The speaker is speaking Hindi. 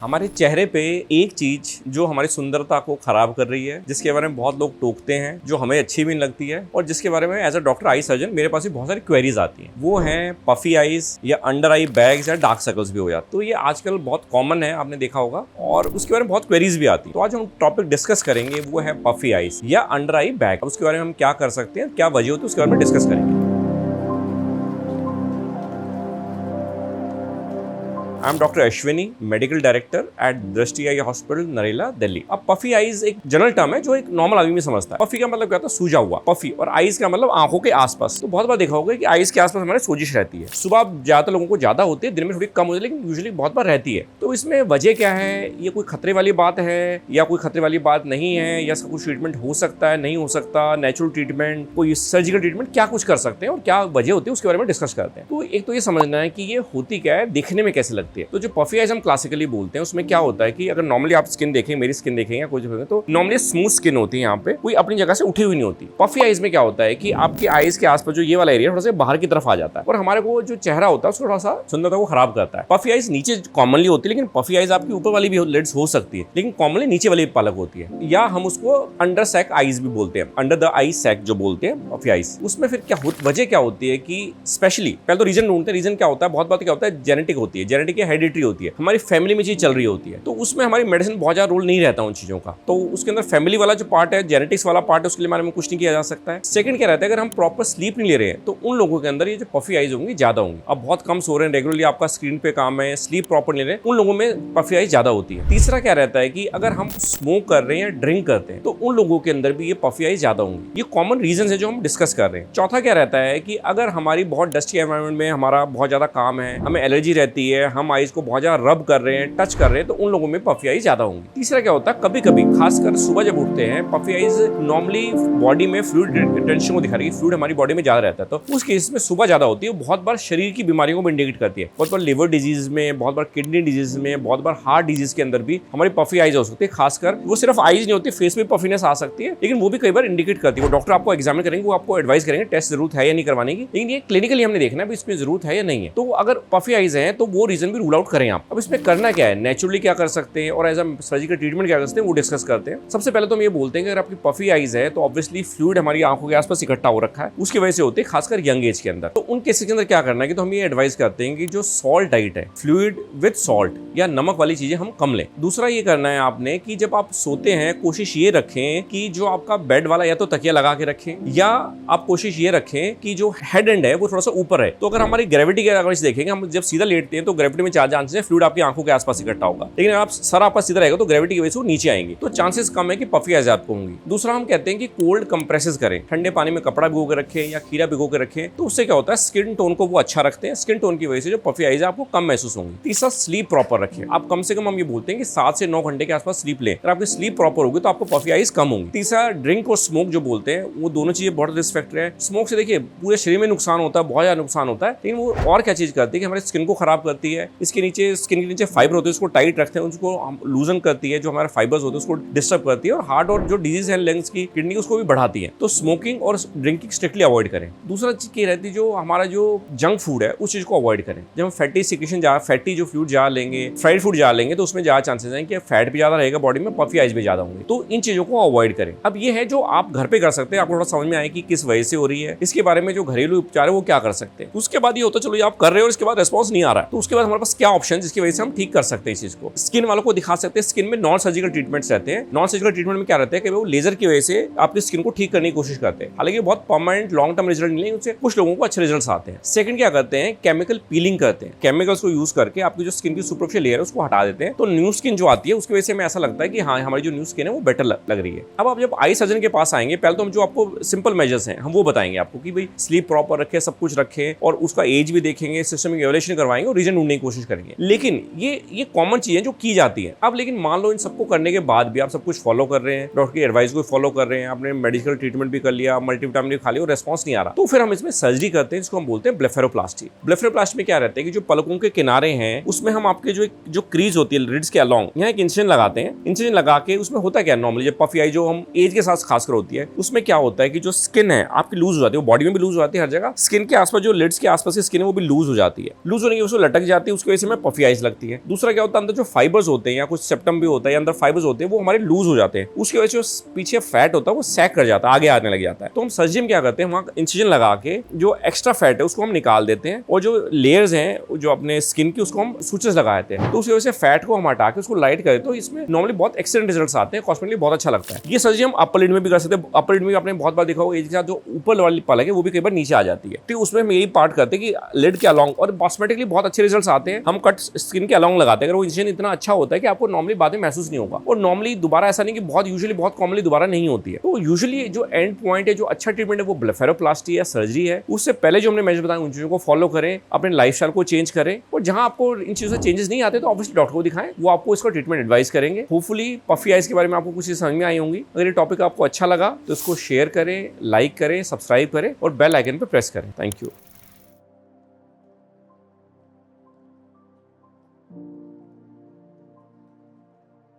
हमारे चेहरे पे एक चीज जो हमारी सुंदरता को खराब कर रही है, जिसके बारे में बहुत लोग टोकते हैं, जो हमें अच्छी भी नहीं लगती है और जिसके बारे में as a doctor eye surgeon मेरे पास भी बहुत सारी क्वेरीज आती हैं, वो हैं पफी आईज या अंडर आई बैग्स या डार्क सर्कल्स भी हो जाते। तो ये आजकल बहुत कॉमन है, आपने देखा होगा, और उसके बारे में बहुत क्वेरीज भी आती है। तो आज हम टॉपिक डिस्कस करेंगे, वो है पफी आईज या अंडर आई बैग। उसके बारे में हम क्या कर सकते हैं, क्या वजह होती है, उसके बारे में डिस्कस करेंगे। I am doctor Ashwini, medical director at दृष्टि आई हॉस्पिटल, नरेला, दिल्ली। अब पफी आईज एक जनरल टर्म है जो एक नॉर्मल आदमी में समझता है। पफी का मतलब क्या होता है? सूजा हुआ। पफी और आईज का मतलब आंखों के आसपास। तो बहुत बार देखा होगा कि आईज के आसपास हमारे सोजिश रहती है। सुबह ज्यादातर लोगों को ज्यादा होती है, दिन में थोड़ी कम होती है, लेकिन यूजुअली बहुत बार रहती है। तो इसमें वजह क्या है? ये कोई खतरे वाली बात है या कोई खतरे वाली बात नहीं है, या इसका कुछ ट्रीटमेंट हो सकता है, नहीं हो सकता, नेचुरल ट्रीटमेंट, कोई सर्जिकल ट्रीटमेंट, क्या कुछ कर सकते हैं और क्या वजह होती है उसके बारे में डिस्कस करते हैं। तो एक तो ये समझना है कि ये होती क्या है, दिखने में कैसे लगती है। तो जो पफी हम क्लासिकली बोलते हैं, उसमें क्या होता है कि अगर नॉर्मली आप स्किन देखें, मेरी स्किन देखें या कुछ, तो नॉर्मली स्मूथ स्किन होती है, यहाँ पे कोई अपनी जगह से उठी हुई नहीं होती। पफी आईज में क्या होता है कि आपकी आईज के आसपास जो ये वाला एरिया थोड़ा सा बाहर की तरफ आ जाता है और हमारे को जो चेहरा होता है उसको थोड़ा सा सुंदरता को खराब करता है। पफी आईज नीचे कॉमनली होती है, लेकिन पफी आईज आपकी ऊपर वाली भी लिड्स हो सकती है, लेकिन कॉमनली नीचे वाली पालक होती है, या हम उसको अंडर सैक आईज भी बोलते हैं, अंडर द आई सैक जो बोलते हैं पफी आईज। उसमें फिर क्या वजह क्या होती है कि स्पेशली पहले तो रीजन ढूंढते हैं। रीजन क्या होता है? बहुत बार क्या होता है, जेनेटिक होती है, जेनेटिक या हेरिडिटरी होती है, हमारी फैमिली में चीज चल रही होती है। तो उसमें हमारी मेडिसिन बहुत ज्यादा रोल नहीं रहता उन चीजों का। तो उसके अंदर फैमिली वाला जो पार्ट है, जेनेटिक्स वाला पार्ट है, उसके बारे में कुछ नहीं किया जा सकता है। सेकंड क्या रहता है, अगर हम प्रॉपर स्लीप नहीं ले रहे हैं तो उन लोगों के अंदर ये जो पफी आईज होंगी ज्यादा होंगी। अब बहुत कम सो रहे हैं, रेगुलरली आपका स्क्रीन पे काम है, स्लीप प्रॉपर ले रहे हैं, उन लोगों में पफी आईज ज्यादा होती है। तीसरा क्या रहता है कि अगर हम स्मोक कर रहे हैं या ड्रिंक करते हैं तो उन लोगों के अंदर भी ये पफी आईज ज्यादा होंगी। ये कॉमन रीजन है जो हम डिस्कस कर रहे हैं। चौथा क्या रहता है कि अगर हमारी बहुत डस्टी एनवायरमेंट में हमारा बहुत ज्यादा काम है, हमें एलर्जी रहती है, हम आईज को बहुत ज्यादा रब कर रहे हैं, टच कर रहे हैं, तो उन लोगों में पफी आईज ज्यादा होंगी। तीसरा क्या होता है, कभी कभी खासकर सुबह जब उठते हैं, पफी आईज नॉर्मली बॉडी में फ्लूइड रिटेंशन को दिखा रही है, फ्लूइड हमारी बॉडी में ज्यादा रहता है, तो उस केस में सुबह ज्यादा होती है। बहुत बार शरीर की बीमारियों को इंडिकेट करती है। बहुत बार लिवर डिजीज में, बहुत बार किडनी डिजीज में, बहुत बार हार्ट डिजीज के अंदर भी हमारी पफी आईज हो सकती है। खासकर वो सिर्फ आईज नहीं होती, फेस में पफीनेस आ सकती है, लेकिन वो भी कई बार इंडिकेट करती है। वो डॉक्टर आपको एग्जामिन करेंगे, वो आपको एडवाइस करेंगे टेस्ट जरूरत है या नहीं करवाने की, लेकिन ये क्लिनिकली हमने देखना है इसमें जरूरत है या नहीं है। तो अगर पफी आईज है तो वो रीजन भी रूल आउट करें आप। अब इसमें करना क्या है, नेचुरली क्या कर सकते हैं और एज अ सर्जिकल ट्रीटमेंट क्या करते हैं, वो डिस्कस करते हैं। सबसे पहले तो हम ये बोलते हैं कि अगर आपकी पफी आईज है तो ऑब्वियसली फ्लूइड हमारी आंखों के आसपास इकट्ठा हो रखा है, उसकी वजह से होती है, खासकर यंग एज के अंदर। तो उन केसेस के अंदर क्या करना है कि तो हम ये एडवाइस करते हैं कि जो सॉल्ट डाइट है, फ्लूइड विद सॉल्ट या नमक वाली चीजें हम कम लें। दूसरा ये करना है आपने कि जब आप सोते हैं, कोशिश ये रखें कि जो आपका बेड वाला या तो तकिया लगा के रखें, या आप कोशिश ये रखें कि जो हेड एंड है वो थोड़ा सा ऊपर है। तो अगर हमारी ग्रेविटी के अगर देखेंगे, हम जब सीधा लेटते हैं तो ग्रेविटी में 4 चांसेस है फ्लूइड आपकी आंखों के आसपास इकट्ठा होगा, लेकिन अगर आप सर आपका सीधा रहेगा तो ग्रेविटी की वजह से वो नीचे आएंगे, तो चांसेस कम है कि पफी आईज आपको होंगी। दूसरा हम कहते हैं कि कोल्ड कंप्रेसेस करें, ठंडे पानी में कपड़ा भिगो के रखें या खीरा भिगो के रखें, तो उससे क्या होता है, स्किन टोन को वो अच्छा रखते हैं, स्किन टोन की वजह से जो पफी आईज आपको कम महसूस होंगी। तीसरा, स्लीप प्रॉपर रखें। आप कम से कम, हम ये बोलते हैं कि 7 से 9 घंटे के आसपास स्लीप लें। अगर आपकी स्लीप प्रॉपर होगी तो आपको पफी आईज कम होंगी। तीसरा, ड्रिंक और स्मोक जो बोलते हैं, वो दोनों चीजें बहुत रिस्क फैक्टर है। स्मोक से देखिए पूरे शरीर में नुकसान होता है, बहुत ज्यादा नुकसान होता है, लेकिन वो और क्या चीज करती है कि हमारे स्किन को खराब करती है। इसके नीचे, स्किन के नीचे फाइबर होते हैं, उसको टाइट रखते हैं, उसको लूजन करती है, जो हमारे फाइबर्स होते हैं उसको डिस्टर्ब करती है, और हार्ट और जो डिजीज है लंग्स की, किडनी की, उसको भी बढ़ाती है। तो स्मोकिंग और ड्रिंकिंग स्ट्रिक्टली अवॉइड करें। दूसरा चीज ये रहती है, जो हमारा जो जंक फूड है उस चीज को अवॉइड करें। जब हम फैटी सिक्रेशन फैटी जो फ्लूइड ज्यादा लेंगे, फ्राइड फूड ज्यादा लेंगे, तो उसमें ज्यादा चांसेस हैं कि फैट भी ज्यादा रहेगा बॉडी में, पफी आईज भी ज्यादा होंगे। तो इन चीजों को अवॉइड करें। अब ये है जो आप घर पे कर सकते हैं, आपको थोड़ा समझ में आए कि किस वजह से हो रही है, इसके बारे में जो घरेलू उपचार है वो क्या कर सकते हैं। उसके बाद ये होता है, चलो ये आप कर रहे हो और इसके बाद रिस्पॉन्स नहीं आ रहा है, तो उसके बाद हमारे पास क्या ऑप्शन जिसकी वजह से हम ठीक कर सकते हैं इस चीज को। स्किन वालों को दिखा सकते हैं, स्किन में नॉन सर्जिकल ट्रीटमेंट्स रहते हैं। नॉन सर्जिकल ट्रीटमेंट में क्या रहता है कि वो लेजर की वजह से आपकी स्किन को ठीक करने की कोशिश करते हैं, हालांकि बहुत परमानेंट लॉन्ग टर्म रिजल्ट नहीं है, उससे कुछ लोगों को अच्छे रिजल्ट्स आते हैं। सेकंड क्या करते हैं, केमिकल पीलिंग करते हैं। केमिकल्स को यूज करके आपकी जो स्किन की सुपरफिशियल लेयर है उसको हटा देते हैं, तो न्यू स्किन जो आती है उसकी वजह से हमें ऐसा लगता है कि हाँ, हमारी जो न्यू स्किन है वो बेटर लग रही है। अब आप जब आई सर्जन के पास आएंगे, पहले तो हम जो आपको सिंपल मेजर्स हैं हम वो बताएंगे आपको कि भाई स्लीप प्रॉपर रखें, सब कुछ रखें, और उसका एज भी देखेंगे, सिस्टमिक इवैल्यूएशन करवाएंगे और रीजन ढूंढने की कोशिश करेंगे। लेकिन ये कॉमन चीजें जो की जाती है। अब लेकिन मान लो इन सबको करने के बाद भी आप सब कुछ फॉलो कर रहे हैं, डॉक्टर की एडवाइस को फॉलो कर रहे हैं, आपने मेडिकल ट्रीटमेंट भी कर लिया, मल्टीविटामिन भी खा लिया और रेस्पॉन्स नहीं आ रहा, तो फिर हम इसमें सर्जरी करते हैं, जिसको हम बोलते हैं ब्लेफेरोप्लास्टी। ब्लेफेरोप्लास्टी में क्या रहता है कि जो पलकों के किनारे हैं उसमें हम आपके जो क्रीज होती है रिड्स के अलोंग, यहाँ एक इंसिजन लगाते हैं। इंसिजन लगा के उसमें होता क्या, नॉर्मली जब पफी आई जो हम एज के साथ खासकर होती है, उसमें क्या होता है कि जो स्किन है आपकी लूज हो जाती है, वो बॉडी में भी लूज हो जाती है, हर जगह स्किन के आसपास जो लिड्स के आसपास की स्किन है वो भी लूज हो जाती है। लूज होने की उसको लटक जाती है, उसकी वजह से हमें पफी आइज लगती है। दूसरा क्या होता है, अंदर जो फाइबर्स होते हैं या कुछ सेप्टम भी होता है या अंदर फाइबर्स होते हैं वो हमारे लूज हो जाते हैं, उसकी वजह से जो पीछे फैट होता है वो सैक कर जाता है, आगे आने लग जाता है। तो हम सर्जरी में क्या करते हैं, वहाँ इंसिजन लगा के जो एक्स्ट्रा फैट है उसको हम निकाल देते हैं और जो लेयर्स हैं जो अपने स्किन की उसको हम सूचर्स लगा देते हैं। तो उसकी वजह से फैट को हम हटा के उसको लाइट करें तो इसमें नॉर्मली बहुत एक्सीलेंट रिजल्ट्स आते हैं, कॉस्मेटिकली बहुत अच्छा लगता है। ये सर्जरी हम अपर लिड में भी कर सकते हैं। अपर लिड में आपने बहुत बार देखा होगा इसके साथ जो ऊपर वाली पलक है वो भी कई बार नीचे आ जाती है, तो उसमें हम यही पार्ट करते हैं कि लिड के अलॉन्ग, और कॉस्मेटिकली बहुत अच्छे रिजल्ट्स आते हैं। हम कट स्किन के अलॉन्ग लगाते हैं, अगर वो इंसिजन इतना अच्छा होता है कि आपको नॉर्मली बाद में महसूस नहीं होगा, और नॉर्मली दोबारा ऐसा नहीं कि बहुत यूजुअली बहुत कॉमनली दोबारा नहीं होती है। तो यूजुअली जो एंड पॉइंट है, जो अच्छा ट्रीटमेंट है वो ब्लेफेरोप्लास्टी या सर्जरी है। उससे पहले जो हमने मेजर बताया उन चीजों को फॉलो करें, अपने लाइफस्टाइल को चेंज करें, और जहां आपको इन चीजों से चेंजेस नहीं आते तो ऑब्वियसली डॉक्टर को दिखाएं, वो आपको इसका ट्रीटमेंट एडवाइस करेंगे। होपफुली पफी आइज के बारे में आपको कुछ समझ में आई होंगी। अगर ये टॉपिक आपको अच्छा लगा तो इसको शेयर करें, लाइक करें, सब्सक्राइब करें और बेल आइकन पर प्रेस करें। Thank you.